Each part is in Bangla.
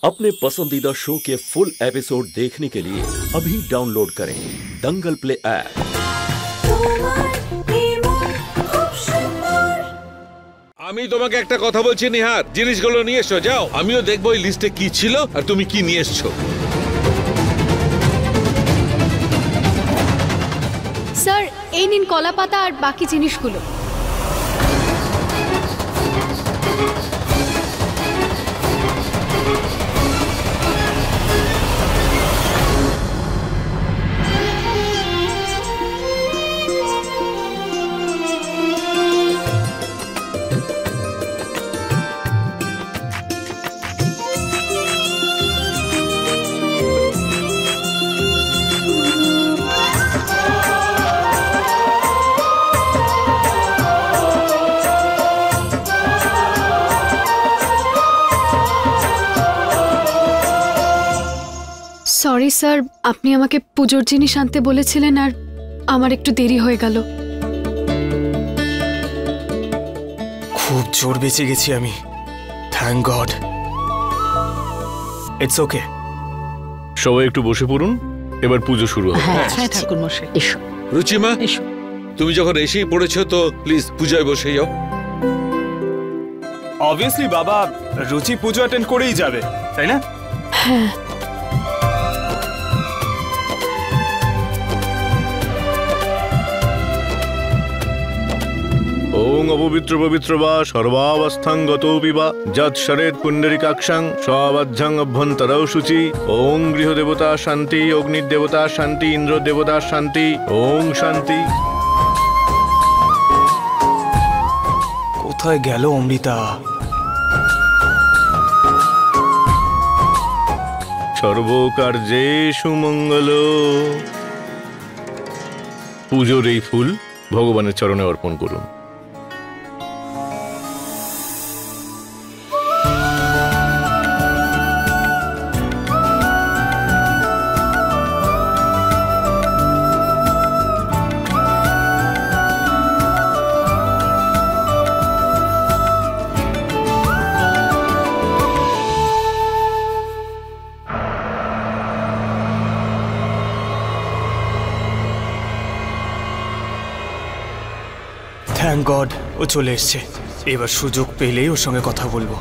अपने पसंदीदा शो के फुल एपिसोड देखने के लिए अभी डाउनलोड करें दंगल प्ले ऐप। আমি তোমাকে একটা কথা বলছি নিহার, জিনিসগুলো নিয়ে এসো, যাও। আমিও দেখবো এই লিস্টে কি ছিল আর তুমি কি নিয়ে এসছো। স্যার, এই নিন কলা পাতা আর বাকি জিনিসগুলো। সরি স্যার, আপনি আমাকে পুজোর জিনিস আনতে বলেছিলেন আর আমার একটু দেরি হয়ে গেল। খুব জোর বেঁচে গেছি আমি, থ্যাঙ্ক গড। It's okay. সবাই একটু বসে পড়ুন, এবার পুজো শুরু হবে। হ্যাঁ ঠাকুর মশাই, এসো। রুচিমা, এসো। তুমি যখন এসেই পড়েছো তো প্লিজ পূজায় বসে যাও। অবভিয়াসলি বাবা, রুচি পুজো অ্যাটেন্ড করেই যাবে, তাই না? হ্যাঁ। ওং অপবিত্র পবিত্র বা সর্বাবস্থাং গতোপি বা যৎ শরেৎ পুণ্ডরিকাক্ষং সবাধ্যাং অভ্যন্তরৌ শুচি। ওং গৃহদেবতা শান্তি, অগ্নিদেবতা শান্তি, ইন্দ্র দেবতা শান্তি। ওং শান্তি। কোথায় গেল অমৃতা? সর্বকার্যে সুমঙ্গল। পুজোর এই ফুল ভগবানের চরণে অর্পণ করুন। থ্যাঙ্ক গড, ও চলে এসছে। এবার সুযোগ পেলেই ওর সঙ্গে কথা বলবো।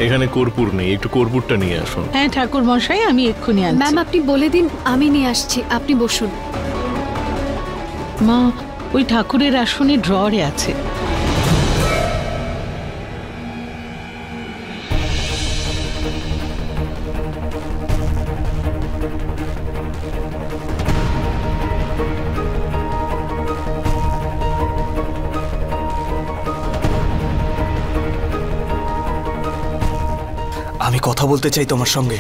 এখানে কর্পূর নেই, একটু কর্পূরটা নিয়ে আসুন। হ্যাঁ ঠাকুর মশাই, আমি এক্ষুনি আনছি। ম্যাম, আপনি বলে দিন, আমি নিয়ে আসছি, আপনি বসুন। মা, ওই ঠাকুরের আসনে ড্রয়ারে আছে। আমি কথা বলতে চাই তোমার সঙ্গে।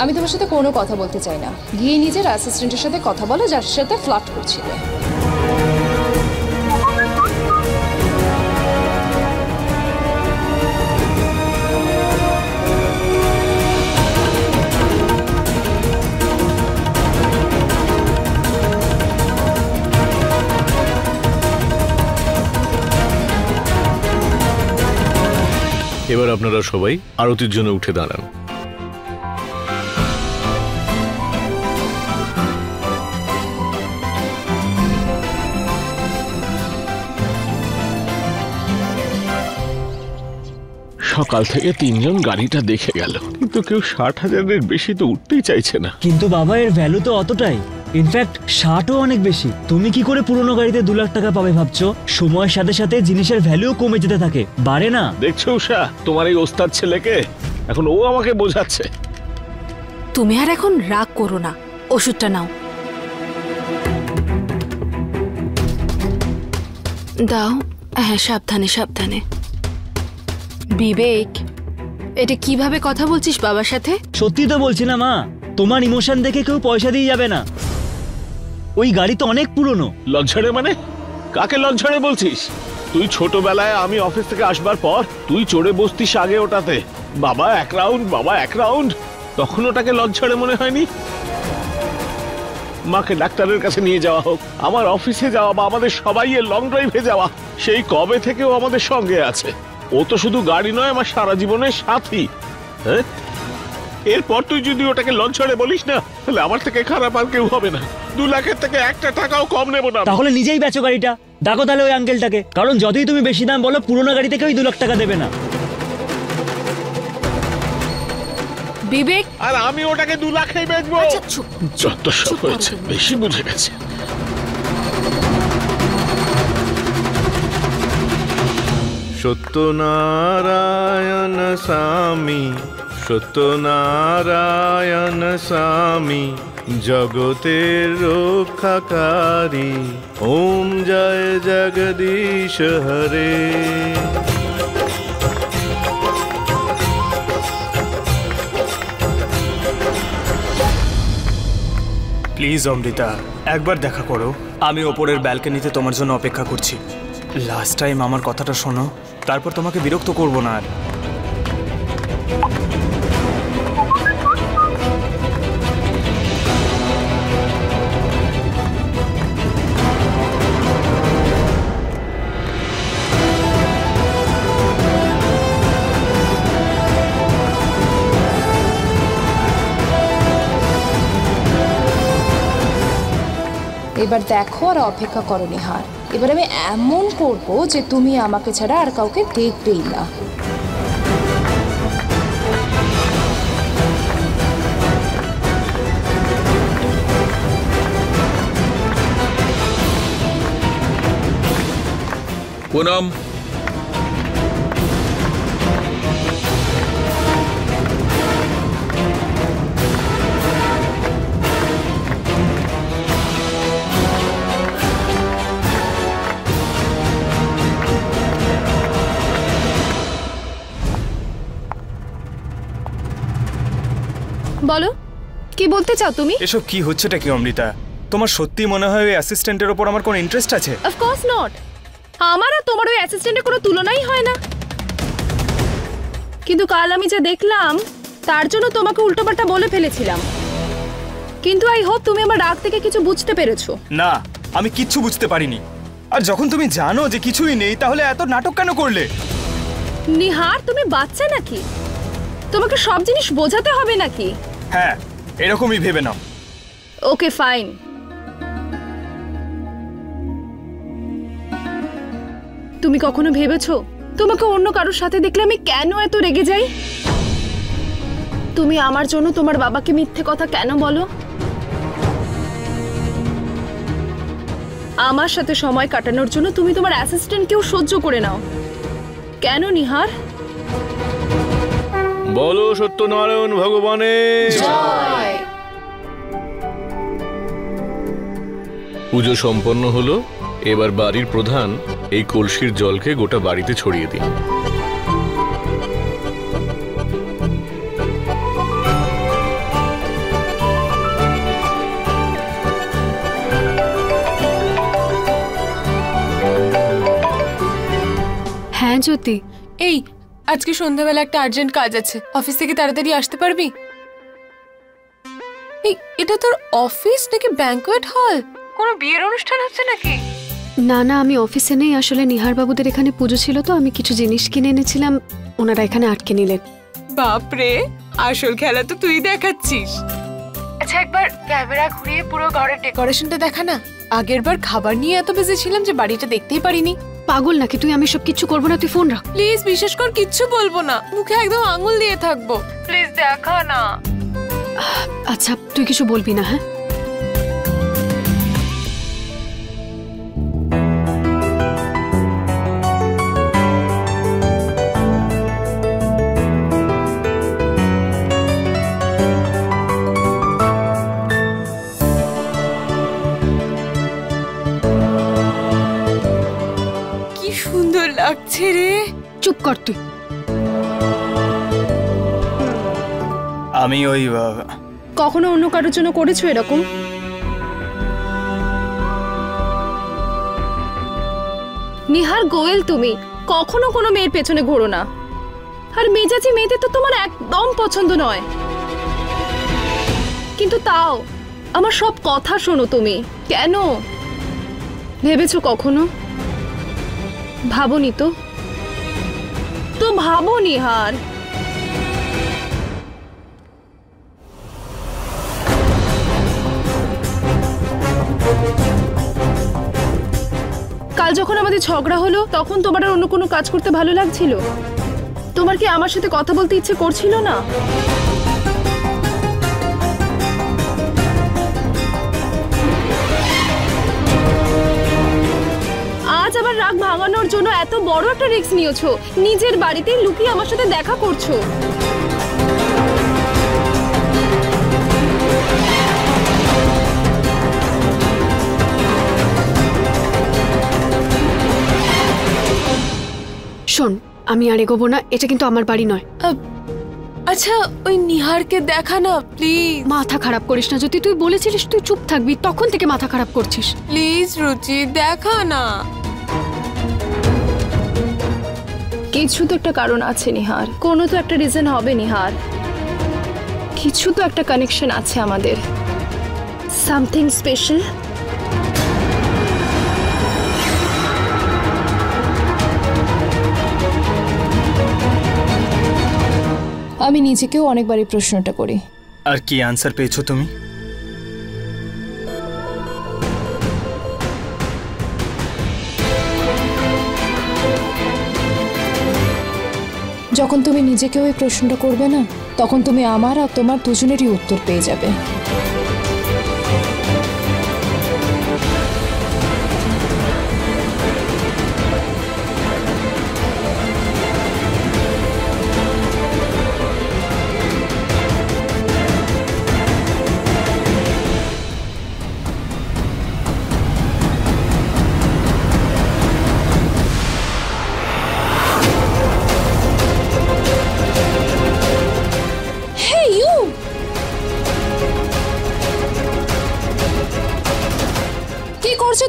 আমি তোমার সাথে কোনো কথা বলতে চাই না। গিয়ে নিজের অ্যাসিস্ট্যান্টের সাথে কথা বলো, যার সাথে ফ্লার্ট করছিলে। এবার আপনারা সবাই আরতির জন্য উঠে দাঁড়ান। সকাল থেকে তিনজন গাড়িটা দেখে গেল, কিন্তু কেউ 60,000-এর বেশি তো উঠতেই চাইছে না। কিন্তু বাবা, এর ভ্যালু তো অতটাই, ইনফ্যাক্ট 60ও অনেক বেশি। তুমি কি করে পুরনো গাড়িতে 2 লাখ টাকা পাবে ভাবছো? সময়ের সাথে সাথে জিনিসের ভ্যালুও কমে যেতে থাকে, বাড়ে না। দেখছো উষা, তোমার এই ওস্তাদ ছেলেকে, এখন ও আমাকে বোঝাচ্ছে। তুমি আর এখন রাগ করো না, ওষুধটা নাও। দাও। হ্যাঁ, সাবধানে সাবধানে। বিবেক, এটা কিভাবে কথা বলছিস বাবার সাথে? সত্যি তো বলছি না মা, তোমার ইমোশন দেখে কেউ পয়সা দিয়ে যাবে না। ওই গাড়ি তো অনেক পুরনো। লজ্জারে মানে? কাকে লজ্জারে বলছিস? তুই ছোটবেলায় আমি অফিস থেকে আসবার পর তুই চড়ে বসতিস আগে ওটাতে, বাবা এক রাউন্ড, বাবা এক রাউন্ড। তখন ওটাকে লজ্জারে মনে হয়নি? মাকে ডাক্তারের কাছে নিয়ে যাওয়া হোক, আমার অফিসে যাওয়া বা আমাদের সবাই এর লং ড্রাইভে যাওয়া, সেই কবে থেকে ও আমাদের সঙ্গে আছে। ও তো শুধু গাড়ি নয়, আমার সারা জীবনের সাথী। হ্যাঁ, এরপর তুই যদি ওটাকে লঞ্চরে বলিস না, তাহলে আমার থেকে খারাপ আর কেউ হবে না। 2 লাখের থেকে 1টা টাকাও কম নেব না। তাহলে নিজেই বেচো গাড়িটা, ডাকো তাহলে ওই আঙ্কেলটাকে, কারণ যতই তুমি বেশি দাম বলো পুরোনো গাড়ি থেকে ওই 2 লাখ টাকা দেবে না। বিবেক, আর আমি ওটাকে 2 লাখেই বেচবো। আচ্ছা চুপ। যত সব হয়েছে, বেশি বুঝে গেছে। সত্যনারায়ণ স্বামী, সত্যনারায়ণ স্বামী, জগতের রক্ষাকারী, ওম জয় জগদীশ হরে। প্লিজ অমৃতা, একবার দেখা করো। আমি ওপরের ব্যালকনিতে তোমার জন্য অপেক্ষা করছি। লাস্ট টাইম আমার কথাটা শোনো, তারপর তোমাকে বিরক্ত করব না আর। এবার দেখো আর অপেক্ষা করো নিহার। এবার আমি এমন করব যে তুমি আমাকে ছাড়া আর কাউকে দেখবেই না। পুনম, বলো, কি বলতে চাও তুমি? এসব কি হচ্ছেটা কি অমৃতা? তোমার সত্যি মনে হয় ওই অ্যাসিস্ট্যান্টের ওপর আমার কোনো ইন্টারেস্ট আছে? Of course not. আমার আর তোমার ওই অ্যাসিস্ট্যান্টের কোনো তুলনাই হয় না। কিন্তু কাল আমি যা দেখলাম তার জন্য তোমাকে উল্টোপাল্টা বলে ফেলেছিলাম। কিন্তু আই হোপ তুমি আমার রাগ থেকে কিছু বুঝতে পেরেছো। না, আমি কিচ্ছু বুঝতে পারিনি। আর যখন তুমি জানো যে কিছুই নেই, তাহলে এত নাটক কেন করলে? নিহার, তুমি বাচ্চা নাকি? তোমাকে সব জিনিস বোঝাতে হবে নাকি? হ্যাঁ, এরকমই ভেবে নাও। Okay fine. তুমি কখনো ভেবেছো তোমাকে অন্য কারোর সাথে দেখলে আমি কেন এত রেগে যাই? তুমি আমার জন্য তোমার বাবাকে মিথ্যে কথা কেন বলো? আমার সাথে সময় কাটানোর জন্য তুমি তোমার অ্যাসিস্ট্যান্টকেও সহ্য করে নাও কেন নিহার? বলো সত্যনারায়ণ ভগবানের জয়। পুজো সম্পন্ন হলো। এবার বাড়ির প্রধান এই কলসির জলকে গোটা বাড়িতে ছড়িয়ে দিন। হ্যাঁ জ্যোতি, এই আজকে সন্ধ্যাবেলা একটা আর্জেন্ট কাজ আছে, অফিস থেকে তাড়াতাড়ি আসতে পারবি? এই এটা তোর অফিস নাকি ব্যাংকোয়েট হল? কোনো বিয়ের অনুষ্ঠান হচ্ছে নাকি? না না, আমি অফিসে নেই। আসলে নিহার বাবুদের এখানে পুজো ছিল তো আমি কিছু জিনিস কিনে এনেছিলাম, ওনারা এখানে আটকে নিলেন। বাপরে, আসল খেলা তো তুই দেখাচ্ছিস। আচ্ছা, একবার ক্যামেরা ঘুরিয়ে পুরো ঘরের ডেকোরেশনটা দেখা না। আগের বার খাবার নিয়ে এত বিজি ছিলাম যে বাড়িটা দেখতেই পারিনি। পাগল নাকি তুই? আমি সব কিছু করবো না, তুই ফোন রাখ প্লিজ। বিশেষ করে কিচ্ছু বলবো না, মুখে একদম আঙুল দিয়ে থাকবো। প্লিজ দেখা না। আচ্ছা, তুই কিছু বলবি না? হ্যাঁ, কি সুন্দর লাগছে রে। চুপ কর তুই। আমি ওই কখনো অন্য কারোর জন্য করেছো এরকম? নিহার গোয়েল তুমি কখনো কোনো মেয়ের পেছনে ঘোরো না, আর মেজাজি মেয়েদের তো তোমার একদম পছন্দ নয়, কিন্তু তাও আমার সব কথা শোনো তুমি। কেন ভেবেছো কখনো? ভাবনি তো ভাবো নিহার। কাল যখন আমাদের ঝগড়া হলো তখন তোমার আর অন্য কোনো কাজ করতে ভালো লাগছিল? তোমার কি আমার সাথে কথা বলতে ইচ্ছে করছিল না? আজ আবার রাগ ভাঙানোর জন্য এত বড় একটা রিস্ক নিয়েছো, নিজের বাড়িতে লুকিয়ে আমার সাথে দেখা করছো। শোন, আমি আর এগোবো না, এটা কিন্তু আমার বাড়ি নয়। আচ্ছা ওই নিহারকে দেখা না প্লিজ। মাথা খারাপ করিস না, যদি তুই বলেছিলিস তুই চুপ থাকবি, তখন থেকে মাথা খারাপ করছিস। প্লিজ রুচি দেখা না। কিছু তো একটা কারণ আছে নিহার, কোনো তো একটা রিজন হবে নিহার, কিছু তো একটা কানেকশন আছে আমাদের, সামথিং স্পেশাল। আমি নিজেকেও অনেকবার এই প্রশ্নটা করি। আর কি আনসার পেয়েছো তুমি? যখন তুমি নিজেকেও এই প্রশ্নটা করবে না, তখন তুমি আমার আর তোমার দুজনেরই উত্তর পেয়ে যাবে।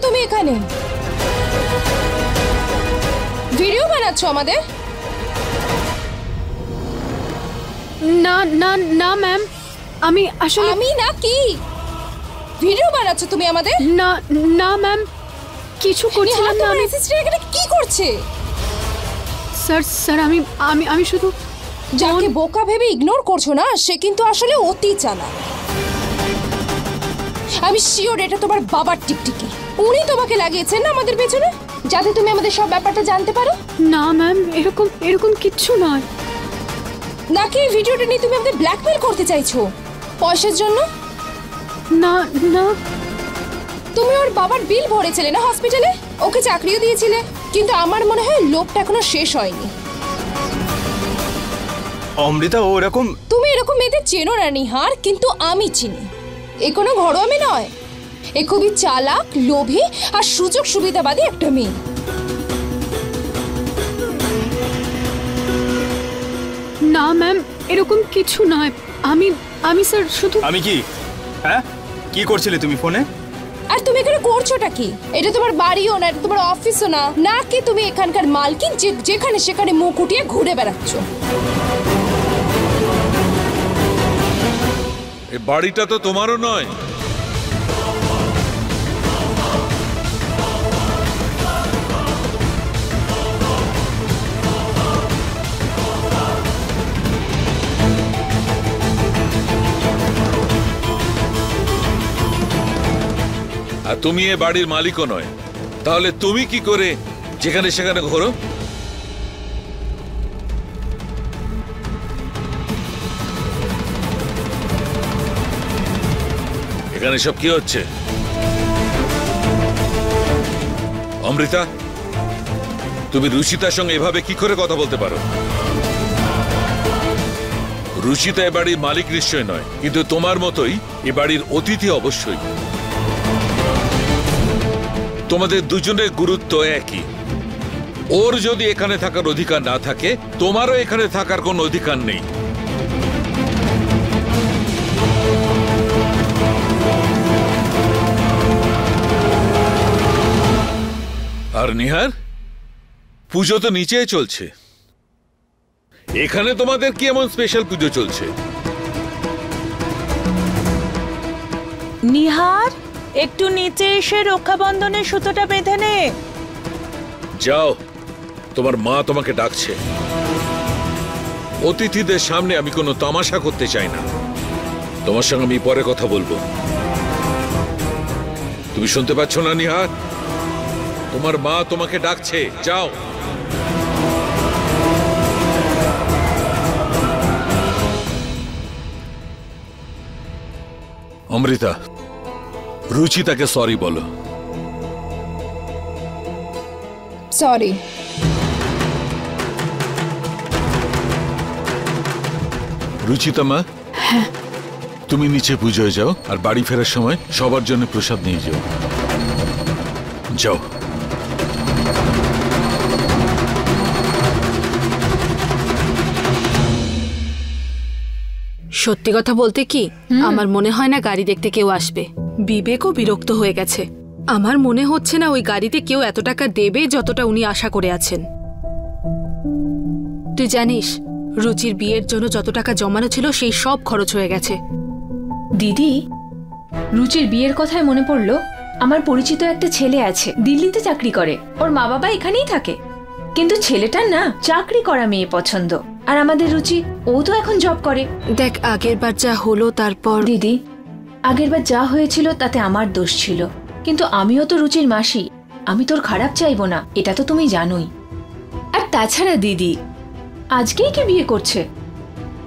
তুমি এখানে ভিডিও বানাচ্ছো আমাদের? না না না ম্যাম, আমি আসলে আমি না কি ভিডিও বানাচ্ছো তুমি আমাদের? না না ম্যাম, কিছু করছিলাম না। আমি এখানে কি করছে? স্যার স্যার আমি আমি আমি শুধু যাকে বোকা ভেবে ইগনোর করছো না, সে কিন্তু আসলে অতি চালাক। আমি শিওর এটা তোমার বাবার টিকটিকি, উনি তোমাকে লাগিয়েছেন না আমাদের পেছনে, যাতে তুমি আমাদের সব ব্যাপারটা জানতে পারো। না ম্যাম, এরকম এরকম কিচ্ছু নয়। নাকি এই ভিডিওটা নিয়ে তুমি আমাদের ব্ল্যাকমেল করতে চাইছো পয়সার জন্য? না না, তুমি ওর বাবার বিল ভরেছিলে না হসপিটালে, ওকে চাকরিও দিয়েছিলে, কিন্তু আমার মনে হয় লোকটা এখনো শেষ হয়নি। অমৃতা ও এরকম, তুমি এরকম মেয়েদের চেনো না নিহার, কিন্তু আমি চিনি। এ কোনো ঘরোয়া মেয়ে নয়, এ খুবই চালাক, লোভী আর সুযোগ সুবিধাবাদী একটা মেয়ে। না ম্যাম, এরকম কিছু নয়। আমি আমি স্যার শুধু আমি কি হ্যাঁ কি করছিলে তুমি ফোনে? আর তুমি এখানে করছোটা কি? এটা তোমার বাড়িও না, এটা তোমার অফিসও না, নাকি তুমি এখানকার মালকিন যেখানে সেখানে মুখ উঠিয়ে ঘুরে বেড়াচ্ছ? এই বাড়িটা তো তোমারও নয়। আর তুমি এ বাড়ির মালিকও নয়, তাহলে তুমি কি করে যেখানে সেখানে ঘোরো? এখানে সব কি হচ্ছে? অমৃতা, তুমি রুচিতার সঙ্গে এভাবে কি করে কথা বলতে পারো? রুচিতা এ বাড়ির মালিক নিশ্চয় নয়, কিন্তু তোমার মতোই এ বাড়ির অতিথি অবশ্যই। তোমাদের দুজনের গুরুত্ব একই। ওর যদি এখানে থাকার অধিকার না থাকে, তোমারও এখানে থাকার কোনো অধিকার নেই। আর নিহার, পুজো তো নিচেই চলছে, এখানে তোমাদের কি এমন স্পেশাল পুজো চলছে? নিহার, একটু নিচে এসে রক্ষাবন্ধনের সুতোটা বেঁধে নে। যাও, তোমার মা তোমাকে ডাকছে। অতিথিদের সামনে আমি কোনো তামাশা করতে চাই না। তোমার সঙ্গে আমি পরে কথা বলবো। তুমি শুনতে পাচ্ছ না নিহার? তোমার মা তোমাকে ডাকছে, যাও। অমৃতা, রুচিতাকে সরি বলো। সরি। রুচিতা মা, হ্যাঁ, তুমি নিচে পুজোয় যাও আর বাড়ি ফেরার সময় সবার জন্য প্রসাদ নিয়ে যাও। যাও। সত্যি কথা বলতে কি, আমার মনে হয় না গাড়ি দেখতে কেউ আসবে। বিবেকও বিরক্ত হয়ে গেছে। আমার মনে হচ্ছে না ওই গাড়িতে কেউ এত টাকা দেবে যতটা উনি আশা করে আছেন। তুই জানিস, রুচির বিয়ের জন্য যত টাকা জমানো ছিল সেই সব খরচ হয়ে গেছে। দিদি, রুচির বিয়ের কথায় মনে পড়লো, আমার পরিচিত একটা ছেলে আছে, দিল্লিতে চাকরি করে। ওর মা বাবা এখানেই থাকে, কিন্তু ছেলেটার না চাকরি করা মেয়ে পছন্দ। আর আমাদের রুচি, ও তো এখন জব করে। দেখ, আগের বার যা হলো তারপর। দিদি, আগের বার যা হয়েছিল তাতে আমার দোষ ছিল, কিন্তু আমিও তো রুচির মাসি, আমি তোর খারাপ চাইবো না, এটা তো তুমি জানোই। আর তাছাড়া দিদি, আজকেই কি বিয়ে করছে?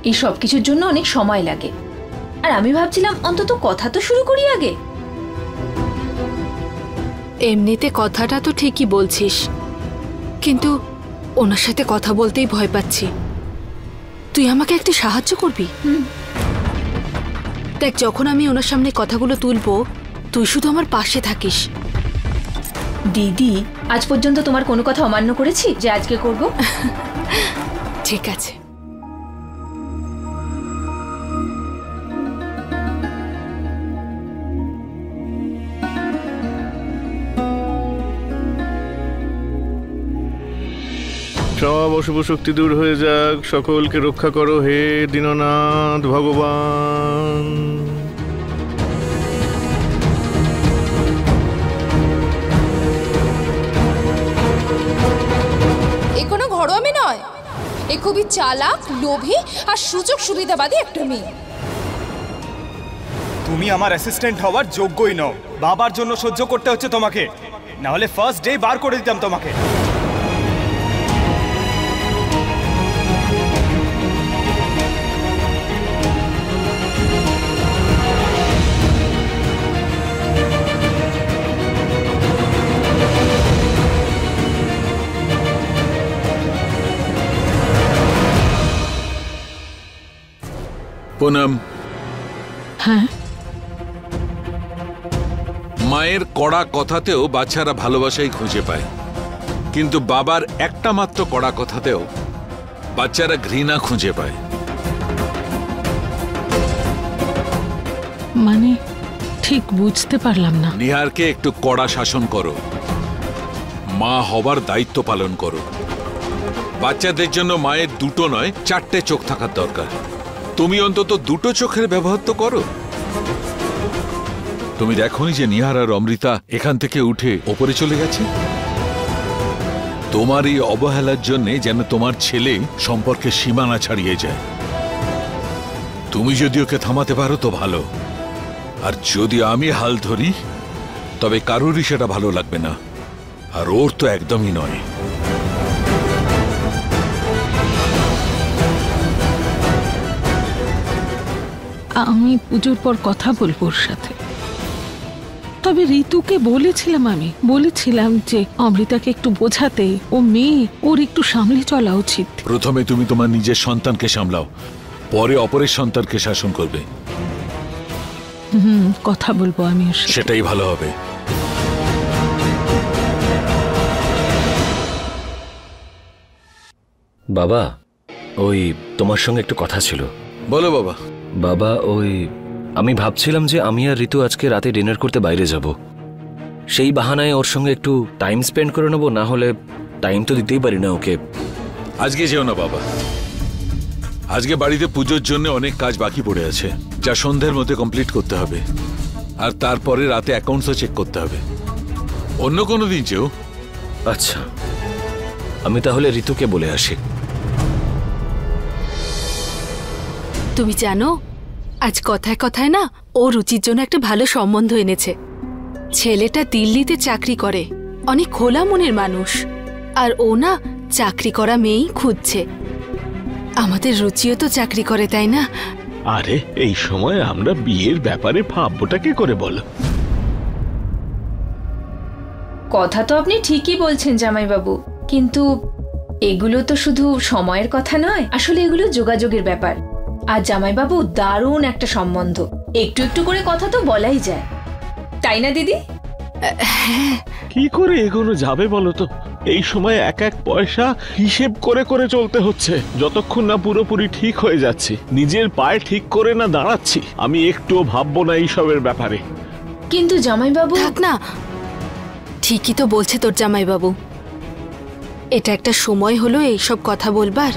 এই সব কিছুর জন্য অনেক সময় লাগে। আর আমি ভাবছিলাম অন্তত কথা তো শুরু করি আগে। এমনিতে কথাটা তো ঠিকই বলছিস, কিন্তু ওনার সাথে কথা বলতেই ভয় পাচ্ছি। তুই আমাকে একটু সাহায্য করবি? দেখ, যখন আমি ওনার সামনে কথাগুলো তুলবো, তুই শুধু আমার পাশে থাকিস। দিদি, আজ পর্যন্ত তোমার কোনো কথা অমান্য করেছি যে আজকে করব? ঠিক আছে। সব অশুভ শক্তি দূর হয়ে যাক, সকলকে রক্ষা করো হে দীননাথ ভগবান। এ কোনো ঘরোয়া মেয়ে নয়, এ খুবই চালাক, লোভী আর সুযোগ সুবিধাবাদী একটা মেয়ে। তুমি আমার অ্যাসিস্ট্যান্ট হওয়ার যোগ্যই নও। বাবার জন্য সহ্য করতে হচ্ছে তোমাকে, না হলে ফার্স্ট ডে বার করে দিতাম তোমাকে। পুনম, হ্যাঁ, মায়ের কড়া কথাতেও বাচ্চারা ভালোবাসাই খুঁজে পায়, কিন্তু বাবার একটা মাত্র কড়া কথাতেও বাচ্চারা ঘৃণা খুঁজে পায়। মানে ঠিক বুঝতে পারলাম না। নিহারকে একটু কড়া শাসন করো, মা হবার দায়িত্ব পালন করো। বাচ্চাদের জন্য মায়ের দুটো নয়, চারটে চোখ থাকার দরকার। তুমি অন্তত দুটো চোখের ব্যবহার তো করো। তুমি দেখোনি যে নিহার আর অমৃতা এখান থেকে উঠে ওপরে চলে গেছে? তোমার এই অবহেলার জন্য যেন তোমার ছেলে সম্পর্কে সীমানা ছাড়িয়ে যায়। তুমি যদি ওকে থামাতে পারো তো ভালো, আর যদি আমি হাল ধরি তবে কারোরই সেটা ভালো লাগবে না, আর ওর তো একদমই নয়। আমি পুজোর পর কথা বলবো ওর সাথে। তবে ঋতুকে বলেছিলাম যে অমৃতাকে একটু বোঝাতে, ও মেয়ে, ওর একটু সামলে চলা উচিত। প্রথমে তুমি তোমার নিজের সন্তানকে সামলাও, পরে অপরের সন্তানকে শাসন করবে। কথা বলবো আমি ওর সাথে। সেটাই ভালো হবে। বাবা, ওই তোমার সঙ্গে একটু কথা ছিল। বলো বাবা। বাবা, ওই আমি ভাবছিলাম যে আমি আর ঋতু আজকে রাতে ডিনার করতে বাইরে যাব। সেই বাহানায় ওর সঙ্গে একটু টাইম স্পেন্ড করে নেবো, না হলে টাইম তো দিতেই পারি না ওকে। আজকে যেও না বাবা, আজকে বাড়িতে পুজোর জন্য অনেক কাজ বাকি পড়ে আছে, যা সন্ধ্যের মধ্যে কমপ্লিট করতে হবে। আর তারপরে রাতে অ্যাকাউন্টসও চেক করতে হবে। অন্য কোনো দিন যেও। আচ্ছা, আমি তাহলে ঋতুকে বলে আসি। তুমি জানো, আজ কথায় কথায় না ও রুচির জন্য একটা ভালো সম্বন্ধ এনেছে। ছেলেটা দিল্লিতে চাকরি করে, অনেক খোলা মনের মানুষ, আর ও না চাকরি করা মেয়েই খুঁজছে। আমাদের রুচিও তো চাকরি করে, তাই না? আরে এই সময় আমরা বিয়ের ব্যাপারে ভাববোটা কি করে বলো? কথা তো আপনি ঠিকই বলছেন জামাইবাবু, কিন্তু এগুলো তো শুধু সময়ের কথা নয়, আসলে এগুলো যোগাযোগের ব্যাপার। আর জামাইবাবু দারুণ একটা সম্বন্ধ, একটু একটু করে কথা তো বলাই যায়, তাই না দিদি? কি করে এগোনো যাবে বলো তো? এই সময় এক এক পয়সা হিসেব করে করে চলতে হচ্ছে, যতক্ষণ না পুরোপুরি ঠিক হয়ে যাচ্ছি, নিজের পায়ে ঠিক করে না দাঁড়াচ্ছি, আমি একটুও ভাববো না এইসবের ব্যাপারে। কিন্তু জামাইবাবু থাক না, ঠিকই তো বলছে তোর জামাইবাবু। এটা একটা সময় হলো এইসব কথা বলবার।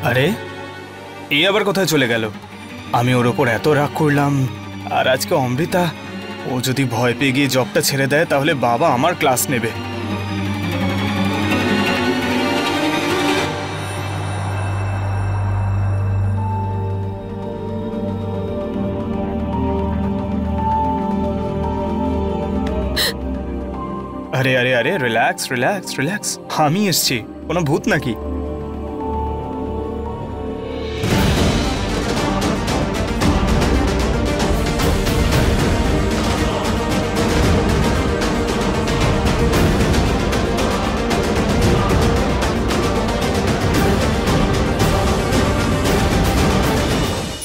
আরে এই আবার কোথায় চলে গেল? আমি ওর ওপর এত রাগ করলাম, আর আজকে অমৃতা, ও যদি ভয় পেয়ে গিয়ে জবটা ছেড়ে দেয় তাহলে বাবা আমার ক্লাস নেবে। আরে আরে আরে রিল্যাক্স রিল্যাক্স রিল্যাক্স, আমি এসছি, কোনো ভূত নাকি?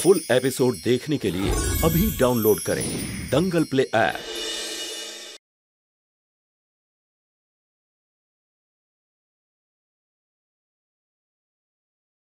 फुल एपिसोड देखने के लिए अभी डाउनलोड करें दंगल प्ले ऐप।